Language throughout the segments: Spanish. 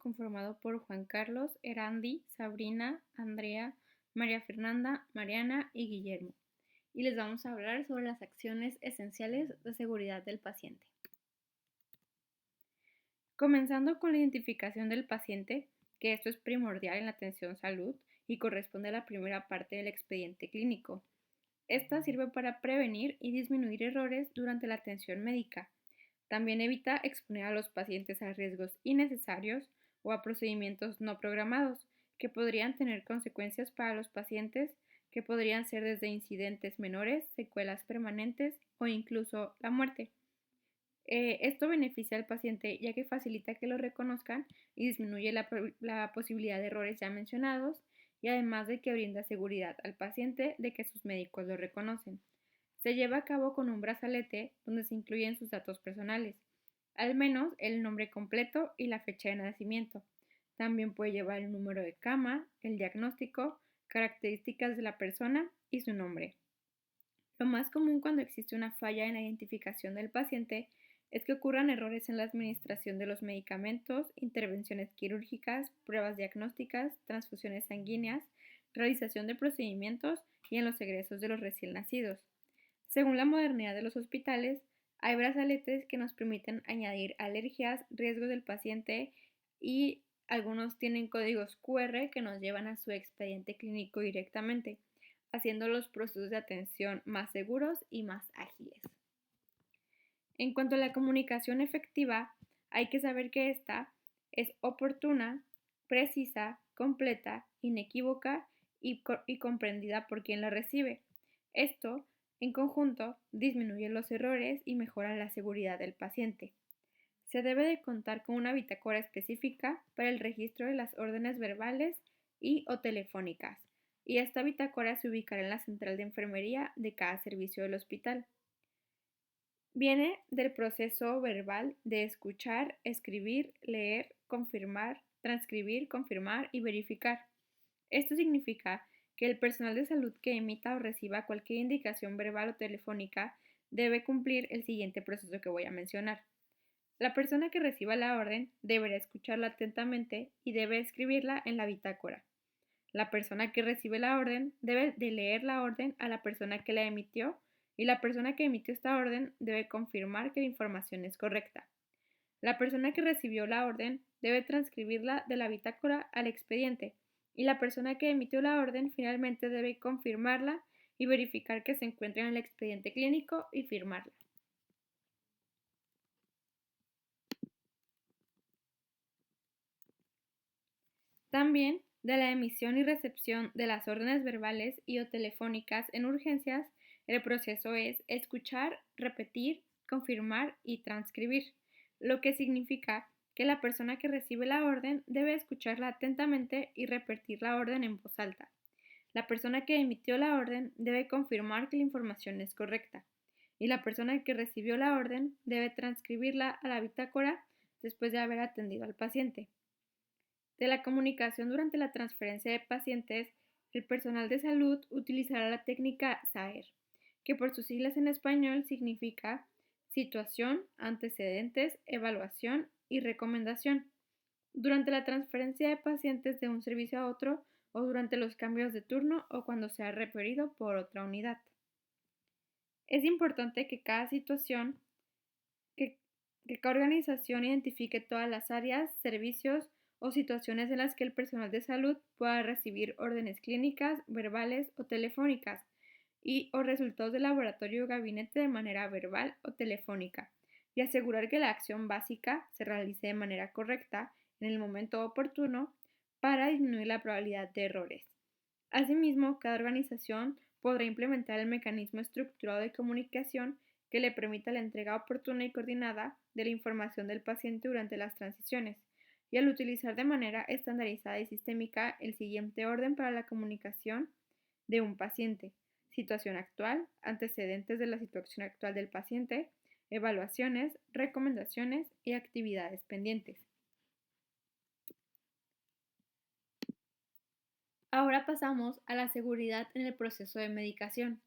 conformado por Juan Carlos, Erandi, Sabrina, Andrea, María Fernanda, Mariana y Guillermo. Y les vamos a hablar sobre las acciones esenciales de seguridad del paciente. Comenzando con la identificación del paciente, que esto es primordial en la atención salud y corresponde a la primera parte del expediente clínico. Esta sirve para prevenir y disminuir errores durante la atención médica. También evita exponer a los pacientes a riesgos innecesarios o a procedimientos no programados que podrían tener consecuencias para los pacientes, que podrían ser desde incidentes menores, secuelas permanentes o incluso la muerte. Esto beneficia al paciente ya que facilita que lo reconozcan y disminuye la posibilidad de errores ya mencionados, y además de que brinda seguridad al paciente de que sus médicos lo reconocen. Se lleva a cabo con un brazalete donde se incluyen sus datos personales, al menos el nombre completo y la fecha de nacimiento. También puede llevar el número de cama, el diagnóstico, características de la persona y su nombre. Lo más común cuando existe una falla en la identificación del paciente es que ocurran errores en la administración de los medicamentos, intervenciones quirúrgicas, pruebas diagnósticas, transfusiones sanguíneas, realización de procedimientos y en los egresos de los recién nacidos. Según la modernidad de los hospitales, hay brazaletes que nos permiten añadir alergias, riesgos del paciente y algunos tienen códigos QR que nos llevan a su expediente clínico directamente, haciendo los procesos de atención más seguros y más ágiles. En cuanto a la comunicación efectiva, hay que saber que esta es oportuna, precisa, completa, inequívoca y comprendida por quien la recibe. Esto, en conjunto, disminuye los errores y mejora la seguridad del paciente. Se debe de contar con una bitácora específica para el registro de las órdenes verbales y o telefónicas, y esta bitácora se ubicará en la central de enfermería de cada servicio del hospital. Viene del proceso verbal de escuchar, escribir, leer, confirmar, transcribir, confirmar y verificar. Esto significa que el personal de salud que emita o reciba cualquier indicación verbal o telefónica debe cumplir el siguiente proceso que voy a mencionar. La persona que reciba la orden deberá escucharla atentamente y debe escribirla en la bitácora. La persona que recibe la orden debe de leer la orden a la persona que la emitió, y la persona que emitió esta orden debe confirmar que la información es correcta. La persona que recibió la orden debe transcribirla de la bitácora al expediente, y la persona que emitió la orden finalmente debe confirmarla y verificar que se encuentra en el expediente clínico y firmarla. También de la emisión y recepción de las órdenes verbales y o telefónicas en urgencias, el proceso es escuchar, repetir, confirmar y transcribir, lo que significa que la persona que recibe la orden debe escucharla atentamente y repetir la orden en voz alta. La persona que emitió la orden debe confirmar que la información es correcta, y la persona que recibió la orden debe transcribirla a la bitácora después de haber atendido al paciente. De la comunicación durante la transferencia de pacientes, el personal de salud utilizará la técnica SAER, que por sus siglas en español significa situación, antecedentes, evaluación y recomendación. Durante la transferencia de pacientes de un servicio a otro o durante los cambios de turno o cuando sea requerido por otra unidad. Es importante que cada situación, que cada organización identifique todas las áreas, servicios o situaciones en las que el personal de salud pueda recibir órdenes clínicas, verbales o telefónicas y o resultados de laboratorio o gabinete de manera verbal o telefónica, y asegurar que la acción básica se realice de manera correcta en el momento oportuno para disminuir la probabilidad de errores. Asimismo, cada organización podrá implementar el mecanismo estructurado de comunicación que le permita la entrega oportuna y coordinada de la información del paciente durante las transiciones, y al utilizar de manera estandarizada y sistémica el siguiente orden para la comunicación de un paciente: situación actual, antecedentes de la situación actual del paciente, evaluaciones, recomendaciones y actividades pendientes. Ahora pasamos a la seguridad en el proceso de medicación.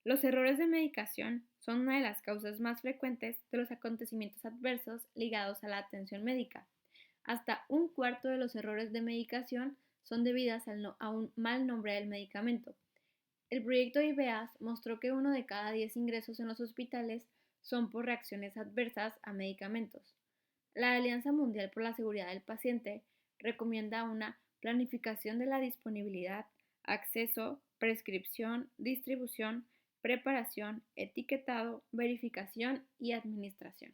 Los errores de medicación son una de las causas más frecuentes de los acontecimientos adversos ligados a la atención médica. Hasta un cuarto de los errores de medicación son debidas a un mal nombre del medicamento. El proyecto IBEAS mostró que 1 de cada 10 ingresos en los hospitales son por reacciones adversas a medicamentos. La Alianza Mundial por la Seguridad del Paciente recomienda una planificación de la disponibilidad, acceso, prescripción, distribución, preparación, etiquetado, verificación y administración.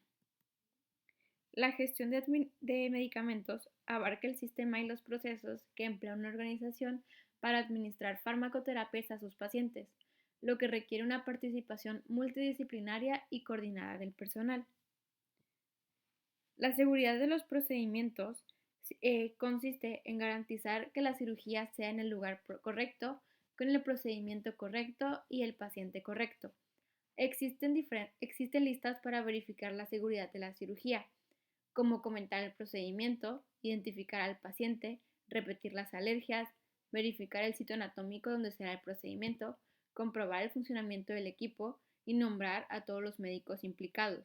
La gestión de medicamentos abarca el sistema y los procesos que emplea una organización para administrar farmacoterapias a sus pacientes, lo que requiere una participación multidisciplinaria y coordinada del personal. La seguridad de los procedimientos consiste en garantizar que la cirugía sea en el lugar correcto, con el procedimiento correcto y el paciente correcto. Existen listas para verificar la seguridad de la cirugía, como comentar el procedimiento, identificar al paciente, repetir las alergias, verificar el sitio anatómico donde será el procedimiento, comprobar el funcionamiento del equipo y nombrar a todos los médicos implicados.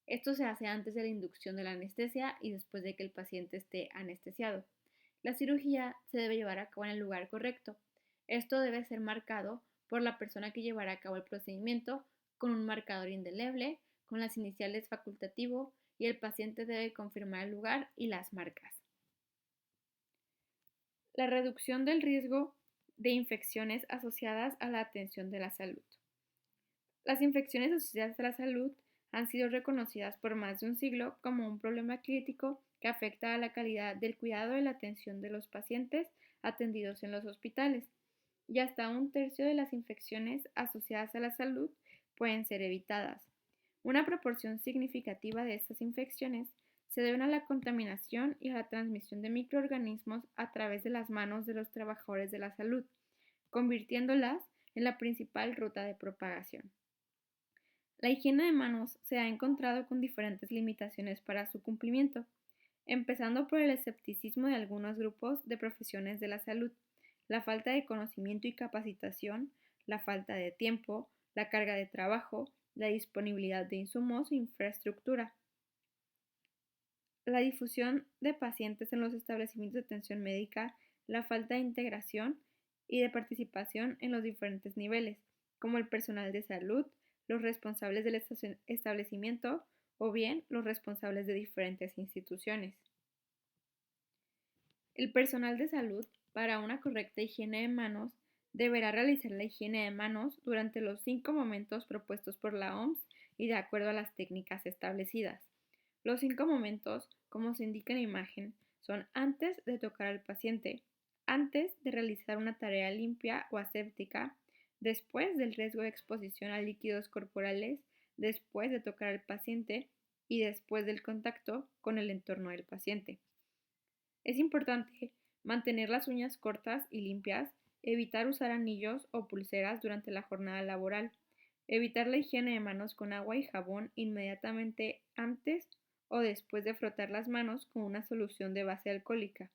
Esto se hace antes de la inducción de la anestesia y después de que el paciente esté anestesiado. La cirugía se debe llevar a cabo en el lugar correcto. Esto debe ser marcado por la persona que llevará a cabo el procedimiento con un marcador indeleble, con las iniciales facultativo, y el paciente debe confirmar el lugar y las marcas. La reducción del riesgo de infecciones asociadas a la atención de la salud. Las infecciones asociadas a la salud han sido reconocidas por más de un siglo como un problema crítico que afecta a la calidad del cuidado y la atención de los pacientes atendidos en los hospitales, y hasta un tercio de las infecciones asociadas a la salud pueden ser evitadas. Una proporción significativa de estas infecciones se deben a la contaminación y a la transmisión de microorganismos a través de las manos de los trabajadores de la salud, convirtiéndolas en la principal ruta de propagación. La higiene de manos se ha encontrado con diferentes limitaciones para su cumplimiento, empezando por el escepticismo de algunos grupos de profesiones de la salud, la falta de conocimiento y capacitación, la falta de tiempo, la carga de trabajo, la disponibilidad de insumos e infraestructura, la difusión de pacientes en los establecimientos de atención médica, la falta de integración y de participación en los diferentes niveles, como el personal de salud, los responsables del establecimiento o bien los responsables de diferentes instituciones. El personal de salud, para una correcta higiene de manos, deberá realizar la higiene de manos durante los 5 momentos propuestos por la OMS y de acuerdo a las técnicas establecidas. Los 5 momentos, como se indica en la imagen, son antes de tocar al paciente, antes de realizar una tarea limpia o aséptica, después del riesgo de exposición a líquidos corporales, después de tocar al paciente y después del contacto con el entorno del paciente. Es importante mantener las uñas cortas y limpias, evitar usar anillos o pulseras durante la jornada laboral, evitar la higiene de manos con agua y jabón inmediatamente antes o después de frotar las manos con una solución de base alcohólica,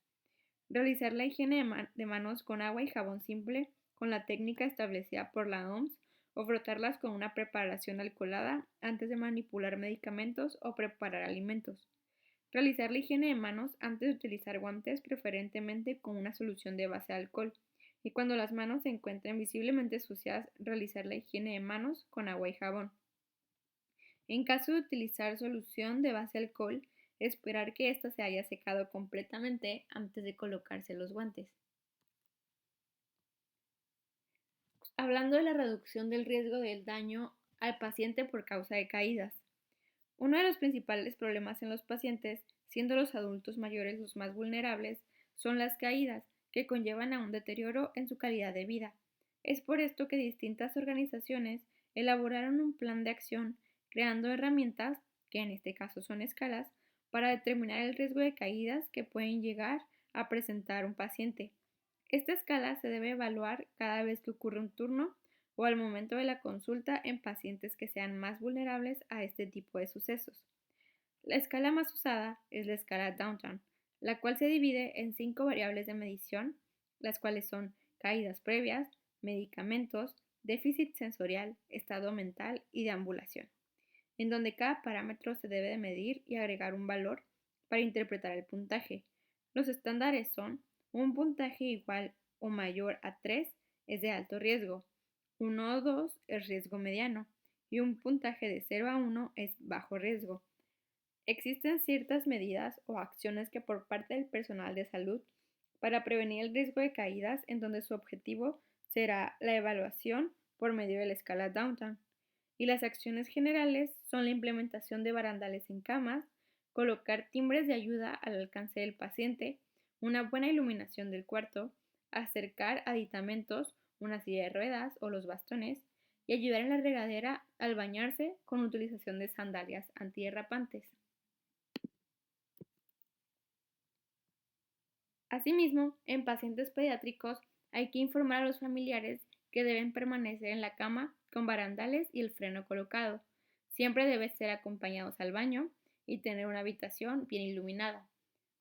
realizar la higiene de manos con agua y jabón simple con la técnica establecida por la OMS o frotarlas con una preparación alcoholada antes de manipular medicamentos o preparar alimentos. Realizar la higiene de manos antes de utilizar guantes, preferentemente con una solución de base de alcohol, y cuando las manos se encuentren visiblemente sucias, realizar la higiene de manos con agua y jabón. En caso de utilizar solución de base de alcohol, esperar que ésta se haya secado completamente antes de colocarse los guantes. Hablando de la reducción del riesgo del daño al paciente por causa de caídas. Uno de los principales problemas en los pacientes, siendo los adultos mayores los más vulnerables, son las caídas, que conllevan a un deterioro en su calidad de vida. Es por esto que distintas organizaciones elaboraron un plan de acción, creando herramientas, que en este caso son escalas, para determinar el riesgo de caídas que pueden llegar a presentar un paciente. Esta escala se debe evaluar cada vez que ocurre un turno o al momento de la consulta en pacientes que sean más vulnerables a este tipo de sucesos. La escala más usada es la escala Downton, la cual se divide en 5 variables de medición, las cuales son caídas previas, medicamentos, déficit sensorial, estado mental y deambulación, en donde cada parámetro se debe de medir y agregar un valor para interpretar el puntaje. Los estándares son: un puntaje igual o mayor a 3 es de alto riesgo, 1 o 2 es riesgo mediano y un puntaje de 0 a 1 es bajo riesgo. Existen ciertas medidas o acciones que por parte del personal de salud para prevenir el riesgo de caídas, en donde su objetivo será la evaluación por medio de la escala Downton. Y las acciones generales son la implementación de barandales en camas, colocar timbres de ayuda al alcance del paciente, una buena iluminación del cuarto, acercar aditamentos, una silla de ruedas o los bastones, y ayudar en la regadera al bañarse con utilización de sandalias antiderrapantes. Asimismo, en pacientes pediátricos hay que informar a los familiares que deben permanecer en la cama con barandales y el freno colocado. Siempre deben ser acompañados al baño y tener una habitación bien iluminada.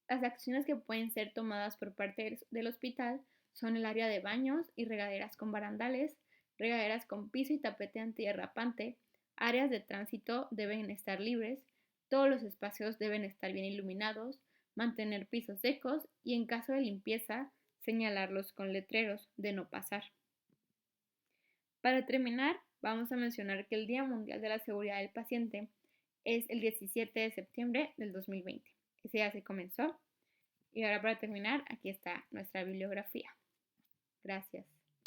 Las acciones que pueden ser tomadas por parte del hospital son el área de baños y regaderas con barandales, regaderas con piso y tapete antiderrapante, áreas de tránsito deben estar libres, todos los espacios deben estar bien iluminados, mantener pisos secos y en caso de limpieza señalarlos con letreros de no pasar. Para terminar, vamos a mencionar que el Día Mundial de la Seguridad del Paciente es el 17 de septiembre del 2020. Ese ya se comenzó. Y ahora para terminar, aquí está nuestra bibliografía. Gracias.